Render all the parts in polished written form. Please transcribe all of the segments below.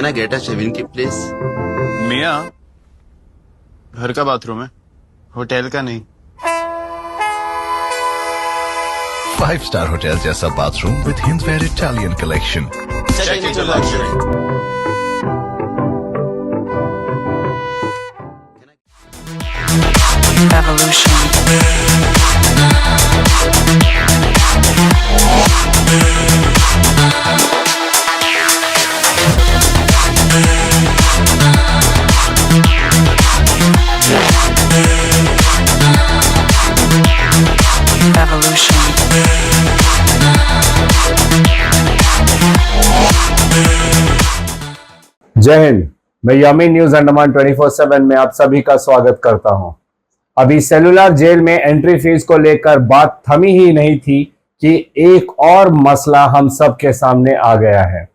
Can I get a shaving kit, please? मियाँ, घर का बाथरूम है, होटल का नहीं। 5-star hotel जैसा bathroom with Hindware Italian collection. Check into luxury. जय हिंद। मैं यामीन न्यूज अंडमान 24/7 में आप सभी का स्वागत करता हूं। अभी सेलुलर जेल में एंट्री फीस को लेकर बात थमी ही नहीं थी कि एक और मसला हम सब के सामने आ गया है।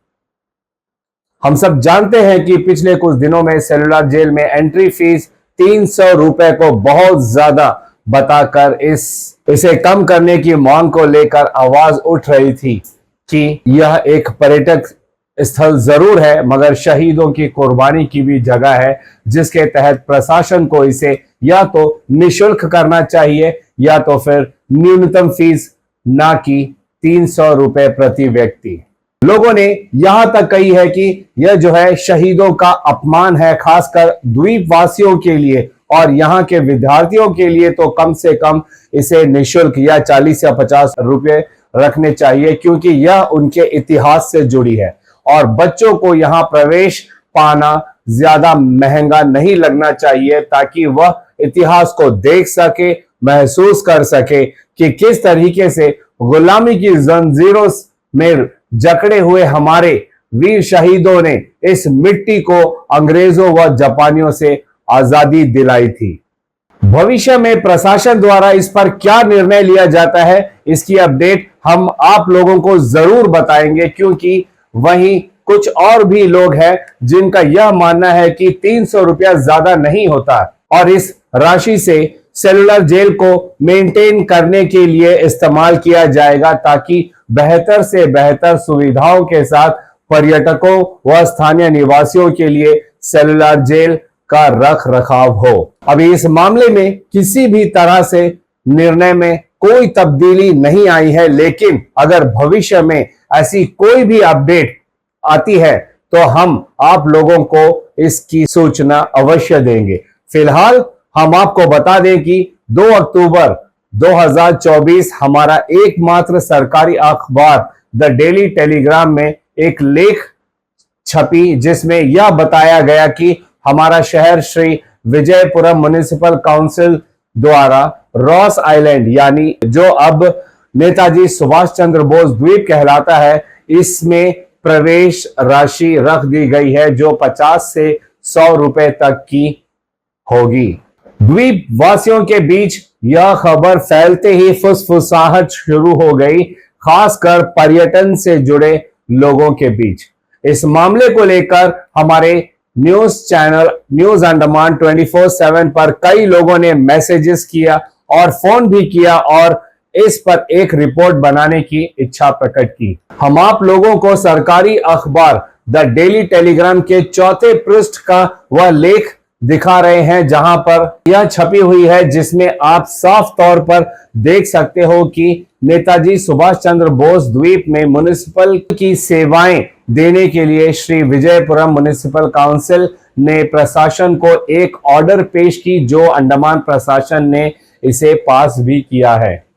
हम सब जानते हैं कि पिछले कुछ दिनों में सेलुलर जेल में एंट्री फीस 300 रुपए को बहुत ज्यादा बताकर इसे कम करने की मांग को लेकर आवाज उठ रही थी कि यह एक पर्यटक स्थल जरूर है, मगर शहीदों की कुर्बानी की भी जगह है, जिसके तहत प्रशासन को इसे या तो निशुल्क करना चाहिए या तो फिर न्यूनतम फीस ना कि 300 रुपए प्रति व्यक्ति। लोगों ने यहां तक कही है कि यह जो है शहीदों का अपमान है, खासकर द्वीपवासियों के लिए और यहाँ के विद्यार्थियों के लिए तो कम से कम इसे निशुल्क या 40 या 50 रुपए रखने चाहिए, क्योंकि यह उनके इतिहास से जुड़ी है और बच्चों को यहाँ प्रवेश पाना ज्यादा महंगा नहीं लगना चाहिए, ताकि वह इतिहास को देख सके, महसूस कर सके कि किस तरीके से गुलामी की जंजीरों में जकड़े हुए हमारे वीर शहीदों ने इस मिट्टी को अंग्रेजों व जापानियों से आजादी दिलाई थी। भविष्य में प्रशासन द्वारा इस पर क्या निर्णय लिया जाता है, इसकी अपडेट हम आप लोगों को जरूर बताएंगे, क्योंकि वहीं कुछ और भी लोग हैं जिनका यह मानना है कि 300 रुपया ज्यादा नहीं होता और इस राशि से सेलुलर जेल को मेंटेन करने के लिए इस्तेमाल किया जाएगा, ताकि बेहतर से बेहतर सुविधाओं के साथ पर्यटकों व स्थानीय निवासियों के लिए सेलुलर जेल का रख रखाव हो। अभी इस मामले में किसी भी तरह से निर्णय में कोई तब्दीली नहीं आई है, लेकिन अगर भविष्य में ऐसी कोई भी अपडेट आती है तो हम आप लोगों को इसकी सूचना अवश्य देंगे। फिलहाल हम आपको बता दें कि 2 अक्टूबर 2024 हमारा एकमात्र सरकारी अखबार द डेली टेलीग्राम में एक लेख छपी, जिसमें यह बताया गया कि हमारा शहर श्री विजयपुरम म्युनिसिपल काउंसिल द्वारा रॉस आइलैंड, यानी जो अब नेताजी सुभाष चंद्र बोस द्वीप कहलाता है, इसमें प्रवेश राशि रख दी गई है जो 50 से 100 रुपए तक की होगी। द्वीप वासियों के बीच यह खबर फैलते ही फुसफुसाहट शुरू हो गई, खासकर पर्यटन से जुड़े लोगों के बीच। इस मामले को लेकर हमारे न्यूज चैनल न्यूज अंडमान 24/7 पर कई लोगों ने मैसेजेस किया और फोन भी किया और इस पर एक रिपोर्ट बनाने की इच्छा प्रकट की। हम आप लोगों को सरकारी अखबार द डेली टेलीग्राम के 4थे पृष्ठ का वह लेख दिखा रहे हैं, जहां पर यह छपी हुई है, जिसमें आप साफ तौर पर देख सकते हो कि नेताजी सुभाष चंद्र बोस द्वीप में म्युनिसिपल की सेवाएं देने के लिए श्री विजयपुरम म्युनिसिपल काउंसिल ने प्रशासन को एक ऑर्डर पेश की, जो अंडमान प्रशासन ने इसे पास भी किया है।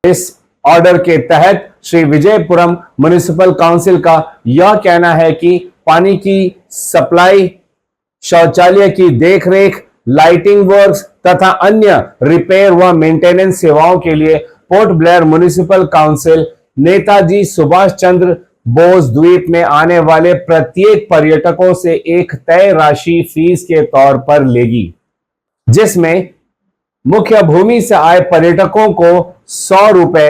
इस ऑर्डर के तहत श्री विजयपुरम म्युनिसिपल काउंसिल का यह कहना है कि पानी की सप्लाई, शौचालय की देखरेख, लाइटिंग वर्क्स तथा अन्य रिपेयर व मेंटेनेंस सेवाओं के लिए पोर्ट ब्लेयर म्युनिसिपल काउंसिल नेताजी सुभाष चंद्र बोस द्वीप में आने वाले प्रत्येक पर्यटकों से एक तय राशि फीस के तौर पर लेगी, जिसमें मुख्य भूमि से आए पर्यटकों को 100 रुपए,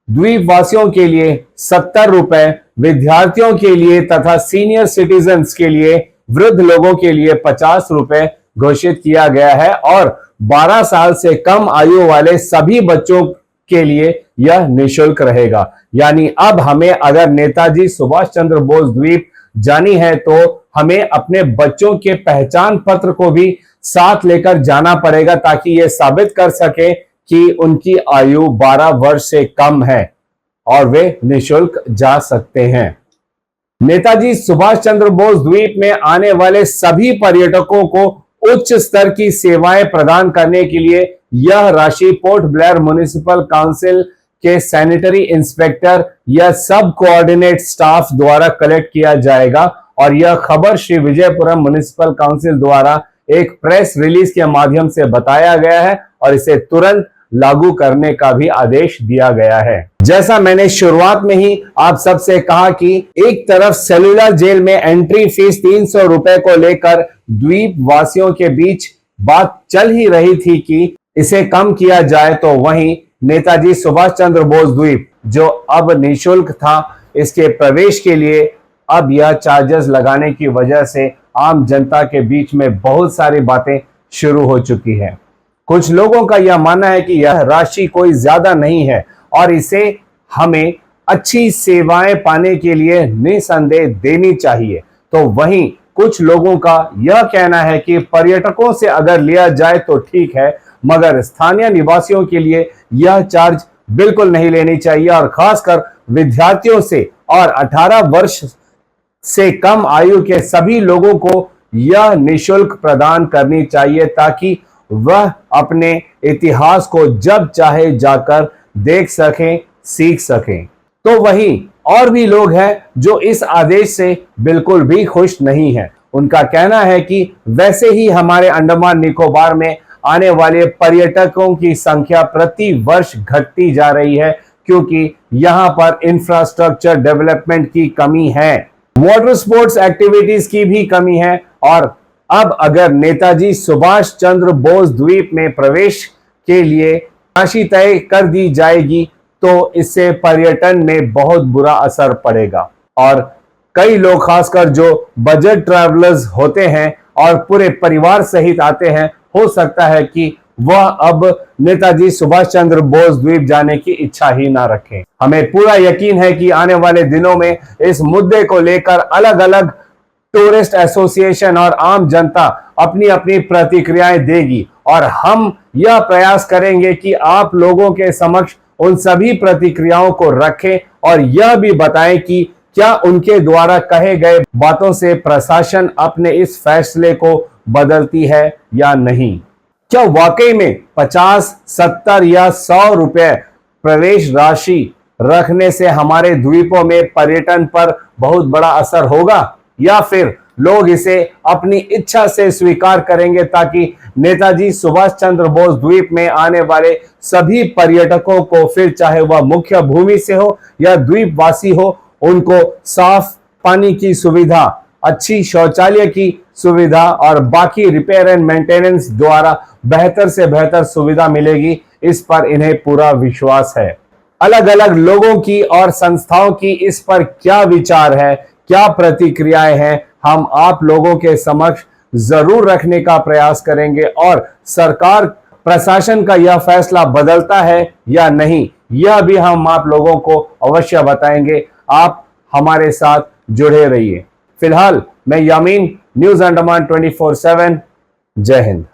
द्वीपवासियों के लिए 70 रुपए, विद्यार्थियों के लिए तथा सीनियर सिटीजन्स के लिए, वृद्ध लोगों के लिए 50 रुपए घोषित किया गया है और 12 साल से कम आयु वाले सभी बच्चों के लिए यह निःशुल्क रहेगा। यानी अब हमें अगर नेताजी सुभाष चंद्र बोस द्वीप जानी है तो हमें अपने बच्चों के पहचान पत्र को भी साथ लेकर जाना पड़ेगा ताकि यह साबित कर सके कि उनकी आयु 12 वर्ष से कम है और वे निशुल्क जा सकते हैं। नेताजी सुभाष चंद्र बोस द्वीप में आने वाले सभी पर्यटकों को उच्च स्तर की सेवाएं प्रदान करने के लिए यह राशि पोर्ट ब्लेयर म्युनिसिपल काउंसिल के सैनिटरी इंस्पेक्टर या सब कोऑर्डिनेट स्टाफ द्वारा कलेक्ट किया जाएगा और यह खबर श्री विजयपुरम म्युनिसिपल काउंसिल द्वारा एक प्रेस रिलीज के माध्यम से बताया गया है और इसे तुरंत लागू करने का भी आदेश दिया गया है। जैसा मैंने शुरुआत में ही आप सबसे कहा कि एक तरफ सेलुलर जेल में एंट्री फीस 300 रुपए को लेकर द्वीप वासियों के बीच बात चल ही रही थी कि इसे कम किया जाए, तो वहीं नेताजी सुभाष चंद्र बोस द्वीप जो अब निशुल्क था, इसके प्रवेश के लिए अब यह चार्जेस लगाने की वजह से आम जनता के बीच में बहुत सारी बातें शुरू हो चुकी है। कुछ लोगों का यह मानना है कि यह राशि कोई ज्यादा नहीं है और इसे हमें अच्छी सेवाएं पाने के लिए निसंदेह देनी चाहिए, तो वहीं कुछ लोगों का यह कहना है कि पर्यटकों से अगर लिया जाए तो ठीक है, मगर स्थानीय निवासियों के लिए यह चार्ज बिल्कुल नहीं लेनी चाहिए और खासकर विद्यार्थियों से और 18 वर्ष से कम आयु के सभी लोगों को यह निशुल्क प्रदान करनी चाहिए ताकि वह अपने इतिहास को जब चाहे जाकर देख सकें, सीख सकें। तो वहीं और भी लोग हैं जो इस आदेश से बिल्कुल भी खुश नहीं हैं। उनका कहना है कि वैसे ही हमारे अंडमान निकोबार में आने वाले पर्यटकों की संख्या प्रति वर्ष घटती जा रही है क्योंकि यहां पर इंफ्रास्ट्रक्चर डेवलपमेंट की कमी है, वाटर स्पोर्ट्स एक्टिविटीज की भी कमी है और अब अगर नेताजी सुभाष चंद्र बोस द्वीप में प्रवेश के लिए राशि तय कर दी जाएगी तो इससे पर्यटन में बहुत बुरा असर पड़ेगा और कई लोग खासकर जो बजट ट्रैवलर्स होते हैं और पूरे परिवार सहित आते हैं, हो सकता है कि वह अब नेताजी सुभाष चंद्र बोस द्वीप जाने की इच्छा ही ना रखें। हमें पूरा यकीन है कि आने वाले दिनों में इस मुद्दे को लेकर अलग अलग टूरिस्ट एसोसिएशन और आम जनता अपनी अपनी प्रतिक्रियाएं देगी और हम यह प्रयास करेंगे कि आप लोगों के समक्ष उन सभी प्रतिक्रियाओं को रखें और यह भी बताएं कि क्या उनके द्वारा कहे गए बातों से प्रशासन अपने इस फैसले को बदलती है या नहीं। क्या वाकई में 50, 70 या 100 रुपए प्रवेश राशि रखने से हमारे द्वीपों में पर्यटन पर बहुत बड़ा असर होगा या फिर लोग इसे अपनी इच्छा से स्वीकार करेंगे ताकि नेताजी सुभाष चंद्र बोस द्वीप में आने वाले सभी पर्यटकों को, फिर चाहे वह मुख्य भूमि से हो या द्वीपवासी हो, उनको साफ पानी की सुविधा, अच्छी शौचालय की सुविधा और बाकी रिपेयर एंड मेंटेनेंस द्वारा बेहतर से बेहतर सुविधा मिलेगी, इस पर इन्हें पूरा विश्वास है। अलग अलग लोगों की और संस्थाओं की इस पर क्या विचार है, क्या प्रतिक्रियाएं हैं, हम आप लोगों के समक्ष जरूर रखने का प्रयास करेंगे और सरकार प्रशासन का यह फैसला बदलता है या नहीं, यह भी हम आप लोगों को अवश्य बताएंगे। आप हमारे साथ जुड़े रहिए। फिलहाल मैं यामीन, न्यूज अंडमान 24/7। जय हिंद।